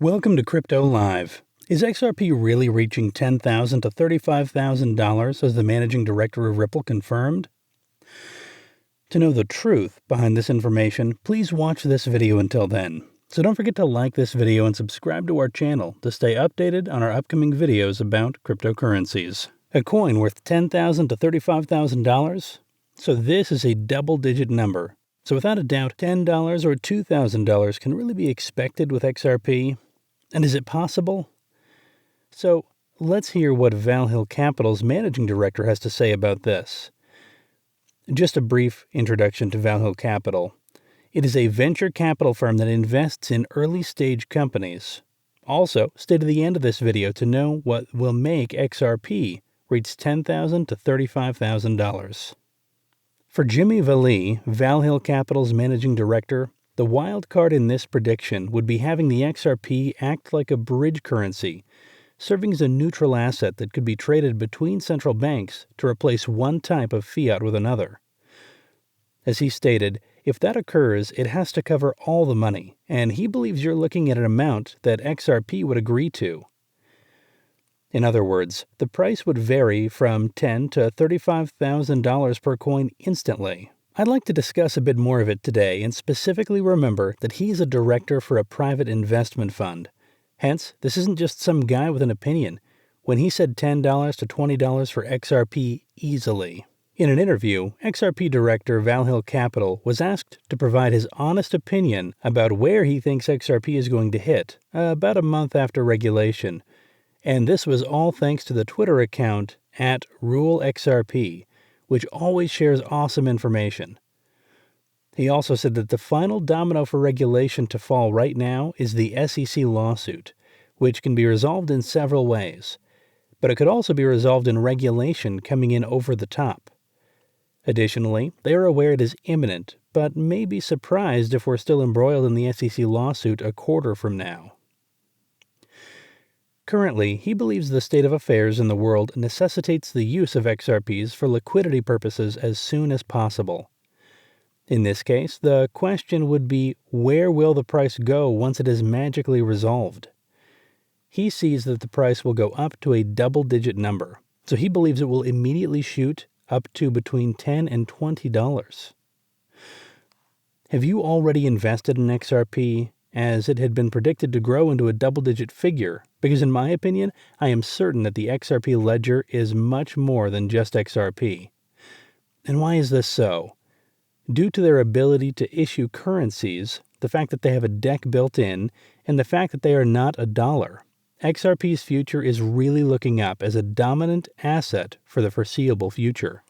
Welcome to Crypto Live. Is XRP really reaching $10,000 to $35,000 as the managing director of Ripple confirmed? To know the truth behind this information, please watch this video until then. So don't forget to like this video and subscribe to our channel to stay updated on our upcoming videos about cryptocurrencies. A coin worth $10,000 to $35,000? So this is a double-digit number. So without a doubt, $10 or $2,000 can really be expected with XRP. And is it possible? So let's hear what Valhill Capital's managing director has to say about this. Just a brief introduction to Valhill Capital. It is a venture capital firm that invests in early-stage companies. Also, stay to the end of this video to know what will make XRP reach $10,000 to $35,000. For Jimmy Valhill, Valhill Capital's managing director, the wild card in this prediction would be having the XRP act like a bridge currency, serving as a neutral asset that could be traded between central banks to replace one type of fiat with another. As he stated, if that occurs, it has to cover all the money, and he believes you're looking at an amount that XRP would agree to. In other words, the price would vary from $10,000 to $35,000 per coin instantly. I'd like to discuss a bit more of it today and specifically remember that he's a director for a private investment fund. Hence, this isn't just some guy with an opinion when he said $10 to $20 for XRP easily. In an interview, XRP director Valhill Capital was asked to provide his honest opinion about where he thinks XRP is going to hit about a month after regulation. And this was all thanks to the Twitter account @RuleXRP, which always shares awesome information. He also said that the final domino for regulation to fall right now is the SEC lawsuit, which can be resolved in several ways, but it could also be resolved in regulation coming in over the top. Additionally, they are aware it is imminent, but may be surprised if we're still embroiled in the SEC lawsuit a quarter from now. Currently, he believes the state of affairs in the world necessitates the use of XRPs for liquidity purposes as soon as possible. In this case, the question would be, where will the price go once it is magically resolved? He sees that the price will go up to a double-digit number, so he believes it will immediately shoot up to between $10 and $20. Have you already invested in XRP, as it had been predicted to grow into a double-digit figure? Because in my opinion, I am certain that the XRP ledger is much more than just XRP. And why is this so? Due to their ability to issue currencies, the fact that they have a deck built in, and the fact that they are not a dollar, XRP's future is really looking up as a dominant asset for the foreseeable future.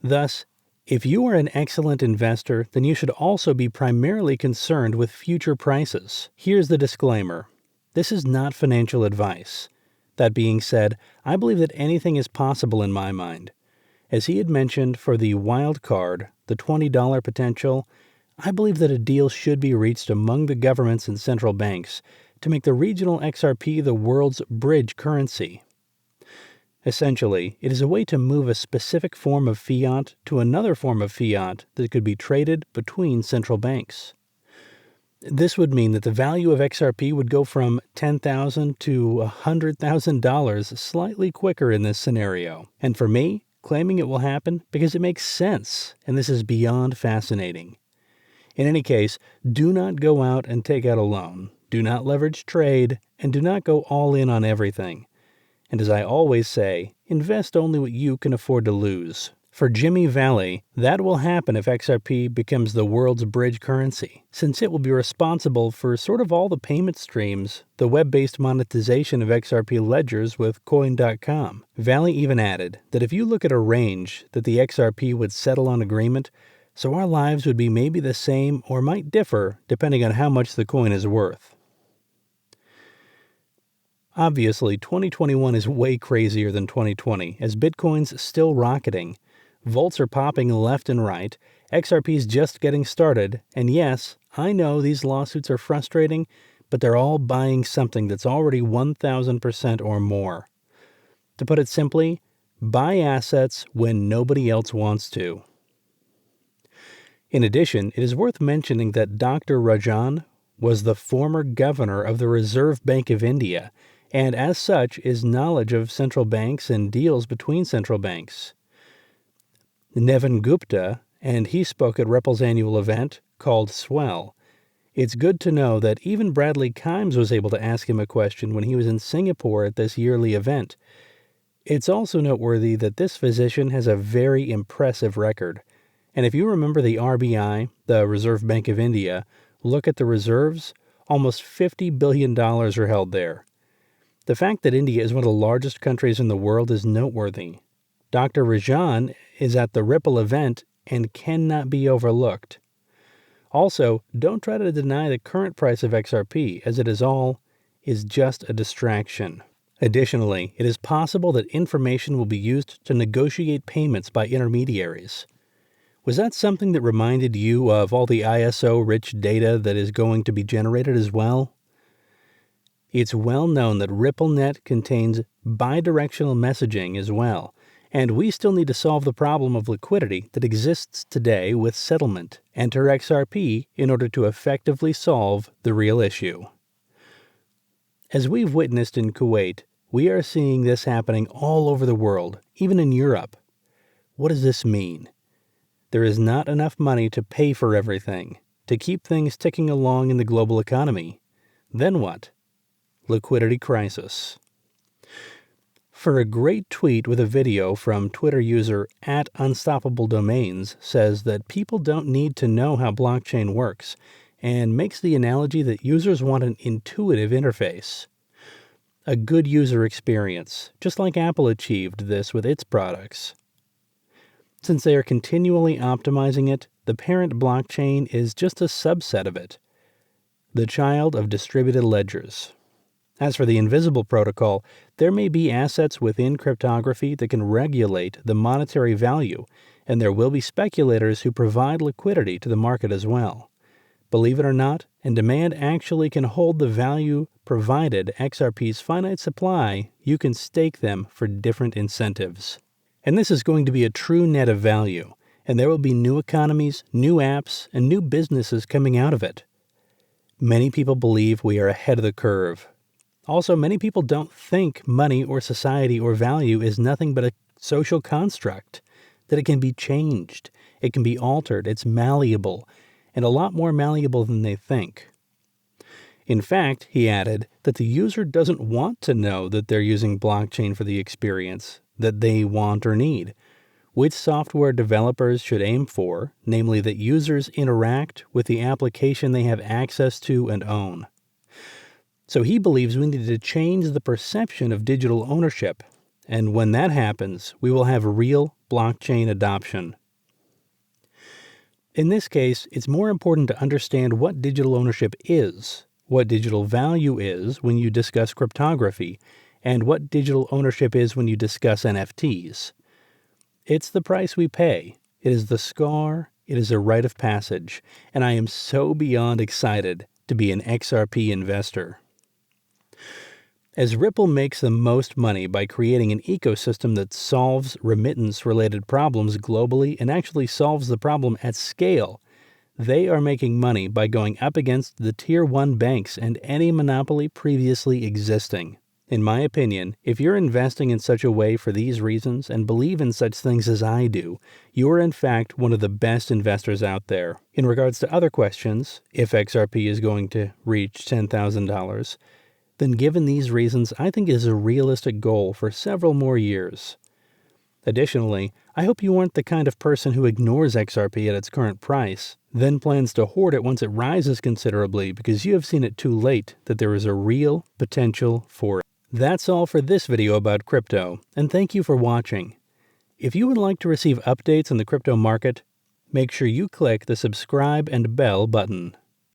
Thus, if you are an excellent investor, then you should also be primarily concerned with future prices. Here's the disclaimer. This is not financial advice. That being said, I believe that anything is possible in my mind. As he had mentioned for the wild card, the $20 potential, I believe that a deal should be reached among the governments and central banks to make the regional XRP the world's bridge currency. Essentially, it is a way to move a specific form of fiat to another form of fiat that could be traded between central banks. This would mean that the value of XRP would go from $10,000 to $100,000 slightly quicker in this scenario. And for me, claiming it will happen because it makes sense, and this is beyond fascinating. In any case, do not go out and take out a loan. Do not leverage trade, and do not go all in on everything. And as I always say, invest only what you can afford to lose. For Jimmy Valhill, that will happen if XRP becomes the world's bridge currency, since it will be responsible for sort of all the payment streams, the web-based monetization of XRP ledgers with Coin.com. Valhill even added that if you look at a range that the XRP would settle on agreement, so our lives would be maybe the same or might differ depending on how much the coin is worth. Obviously, 2021 is way crazier than 2020, as Bitcoin's still rocketing. Volts are popping left and right, XRP's just getting started, and yes, I know these lawsuits are frustrating, but they're all buying something that's already 1,000% or more. To put it simply, buy assets when nobody else wants to. In addition, it is worth mentioning that Dr. Rajan, was the former governor of the Reserve Bank of India, and as such is knowledge of central banks and deals between central banks. Nevin Gupta, and he spoke at Ripple's annual event called Swell. It's good to know that even Bradley Kimes was able to ask him a question when he was in Singapore at this yearly event. It's also noteworthy that this physician has a very impressive record. And if you remember the RBI, the Reserve Bank of India, look at the reserves, almost $50 billion are held there. The fact that India is one of the largest countries in the world is noteworthy. Dr. Rajan is at the Ripple event and cannot be overlooked. Also, don't try to deny the current price of XRP, as it is just a distraction. Additionally, it is possible that information will be used to negotiate payments by intermediaries. Was that something that reminded you of all the ISO-rich data that is going to be generated as well? It's well known that RippleNet contains bidirectional messaging as well, and we still need to solve the problem of liquidity that exists today with settlement. Enter XRP in order to effectively solve the real issue. As we've witnessed in Kuwait, we are seeing this happening all over the world, even in Europe. What does this mean? There is not enough money to pay for everything, to keep things ticking along in the global economy. Then what? Liquidity crisis. For a great tweet with a video from Twitter user @UnstoppableDomains says that people don't need to know how blockchain works, and makes the analogy that users want an intuitive interface. A good user experience, just like Apple achieved this with its products. Since they are continually optimizing it, the parent blockchain is just a subset of it, the child of distributed ledgers. As for the invisible protocol, there may be assets within cryptography that can regulate the monetary value, and there will be speculators who provide liquidity to the market as well. Believe it or not, and demand actually can hold the value provided XRP's finite supply, you can stake them for different incentives. And this is going to be a true net of value, and there will be new economies, new apps, and new businesses coming out of it. Many people believe we are ahead of the curve. Also, many people don't think money or society or value is nothing but a social construct, that it can be changed, it can be altered, it's malleable, and a lot more malleable than they think. In fact, he added that the user doesn't want to know that they're using blockchain for the experience that they want or need, which software developers should aim for, namely that users interact with the application they have access to and own. So he believes we need to change the perception of digital ownership, and when that happens, we will have real blockchain adoption. In this case, it's more important to understand what digital ownership is, what digital value is when you discuss cryptography, and what digital ownership is when you discuss NFTs. It's the price we pay. It is the scar. It is a rite of passage, and I am so beyond excited to be an XRP investor. As Ripple makes the most money by creating an ecosystem that solves remittance-related problems globally and actually solves the problem at scale, they are making money by going up against the Tier 1 banks and any monopoly previously existing. In my opinion, if you're investing in such a way for these reasons and believe in such things as I do, you are in fact one of the best investors out there. In regards to other questions, if XRP is going to reach $10,000, then given these reasons, I think it is a realistic goal for several more years. Additionally, I hope you aren't the kind of person who ignores XRP at its current price, then plans to hoard it once it rises considerably because you have seen it too late that there is a real potential for it. That's all for this video about crypto, and thank you for watching. If you would like to receive updates on the crypto market, make sure you click the subscribe and bell button.